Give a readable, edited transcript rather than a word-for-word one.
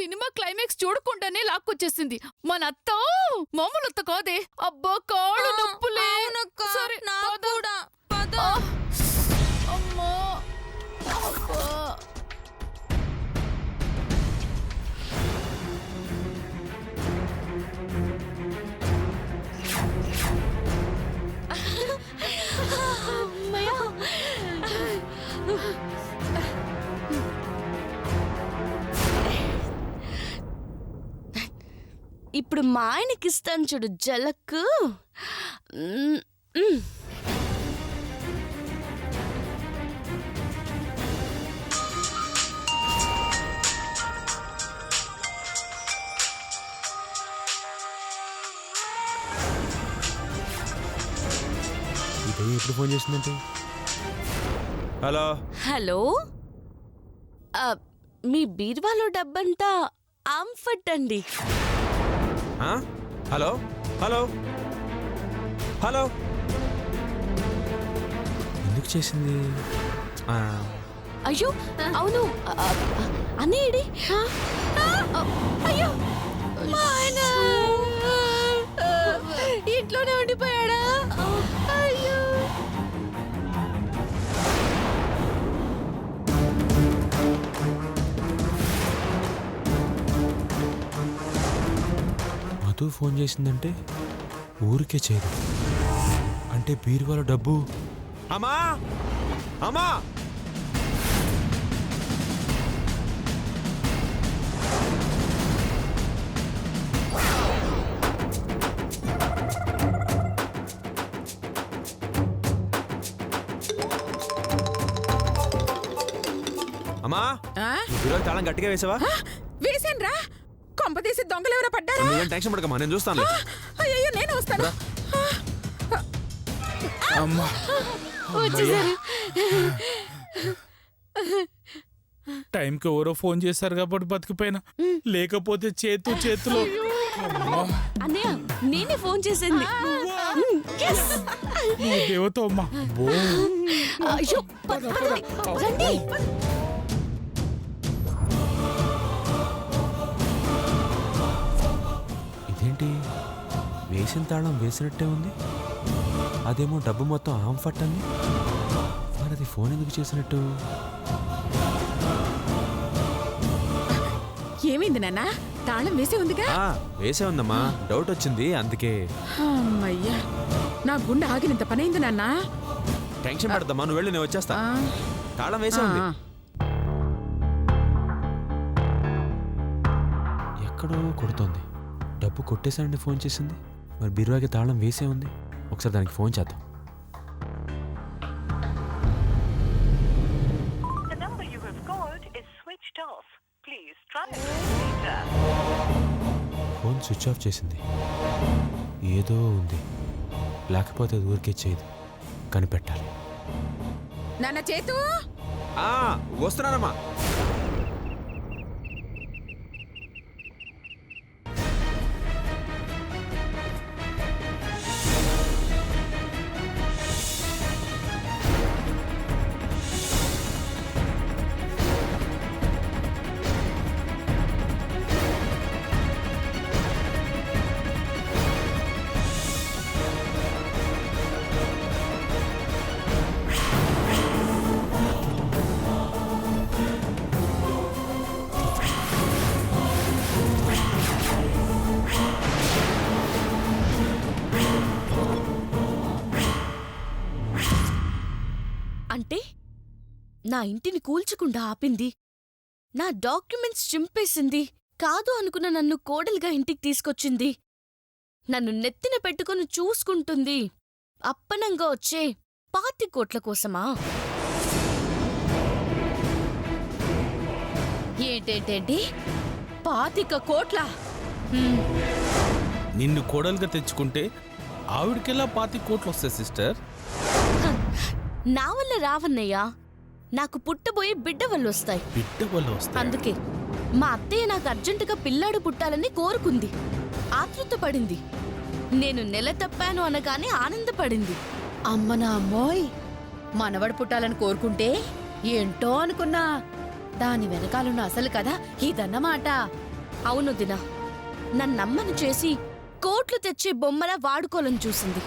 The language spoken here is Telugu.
సినిమా క్లైమాక్స్ చూడకుండానే లాక్కొచ్చేసింది. మన అత్త మామూలు అత్త కాదే. అబ్బా కాళ్ళు నొప్పులే. సరే అమ్మా అబ్బా. ఇప్పుడు మా ఆయనకి ఇస్తాను చూడు జలక్కు. ఎప్పుడు ఫోన్ చేసిందంటే? హలో హలో, మీ బీర్వాలో డబ్బంతా ఆంఫట్ అండి. హలో హలో హలో ఎందుకు చేసింది? అయ్యో అవును, అనేడి. అయ్యో మా ఆయన ఇంట్లోనే ఉండిపోయాడా? అయ్యో మధు ఫోన్ చేసిందంటే ఊరికే చేయదు అంటే బీరువాల డబ్బు. అమ్మా అమ్మా అమ్మా బీరువాల తాళం గట్టిగా వేసావా? వేసేన్రా. కొంపదీసి దొంగలు ఎవరో పడ్డారా? టెన్షన్ పడకమ్మా, నేను చూస్తాను. అయ్యో నేను వస్తాను. వచ్చేసారు. టైంకి ఎవరో ఫోన్ చేశారు కాబట్టి బతికిపోయినా, లేకపోతే చేతిలో. అన్నయ్య నేనే ఫోన్ చేసింది. దేవతో అమ్మా. అయ్యో రండి. ఇదేంటి వేసిన తాళం వేసినట్టే ఉంది, అదేమో డబ్బు మొత్తం ఆంఫట్ అంది. మరి అది ఫోన్ ఎందుకు చేసినట్టు? ఏమైంది నాన్న? తాళం వేసే ఉందిగా? వేసే ఉందమ్మా, డౌట్ వచ్చింది అందుకే. అమ్మయ్యా, నా గుండె ఆగినంత పనైంది నాన్న. టెన్షన్ పడదమ్మా, నువ్వు వెళ్ళి నేను వచ్చేస్తా. తాళం వేసే ఉంది. ఎక్కడో కొడుతోంది. డబ్బు కొట్టేశానండి ఫోన్ చేసింది. మరి బీరువాకి తాళం వేసే ఉంది. ఒకసారి దానికి ఫోన్ చేద్దాం. ఫోన్ స్విచ్ ఆఫ్ చేసింది. ఏదో ఉంది, లేకపోతే అది ఊరికే చేయదు. కనిపెట్టాలి. నాన్న చేతు వస్తున్నానమ్మా. అంటే నా ఇంటిని కూల్చకుండా ఆపింది, నా డాక్యుమెంట్స్ చింపేసింది, కాదు అనుకున్న నన్ను కోడలుగా ఇంటికి తీసుకొచ్చింది, నన్ను నెత్తిన పెట్టుకుని చూసుకుంటుంది, అప్పనంగా వచ్చే 25 కోట్ల కోసమా? ఏంటేంటేంటి 25 కోట్ల? నిన్ను కోడలుగా తెచ్చుకుంటే ఆవిడకెలా 25 కోట్లు వస్తాయి సిస్టర్? నా వల్ల రావన్నయ్యా, నాకు పుట్టబోయే బిడ్డ వల్ల వస్తాయి. బిడ్డ వల్ల వస్తాయి. అందుకే మా అత్తయ్య నాకు అర్జెంటుగా పిల్లాడు పుట్టాలని కోరుకుంది, ఆతృతపడింది. నేను నెల తప్పాను అనగానే ఆనందపడింది. అమ్మ నా అమ్మోయ్, మనవడు పుట్టాలని కోరుకుంటే ఏంటో అనుకున్నా. దాని వెనకాలన్న అసలు కదా ఇదన్నమాట. అవును దినా, నన్నమ్మను చేసి కోట్లు తెచ్చే బొమ్మలా వాడుకోవాలని చూసింది.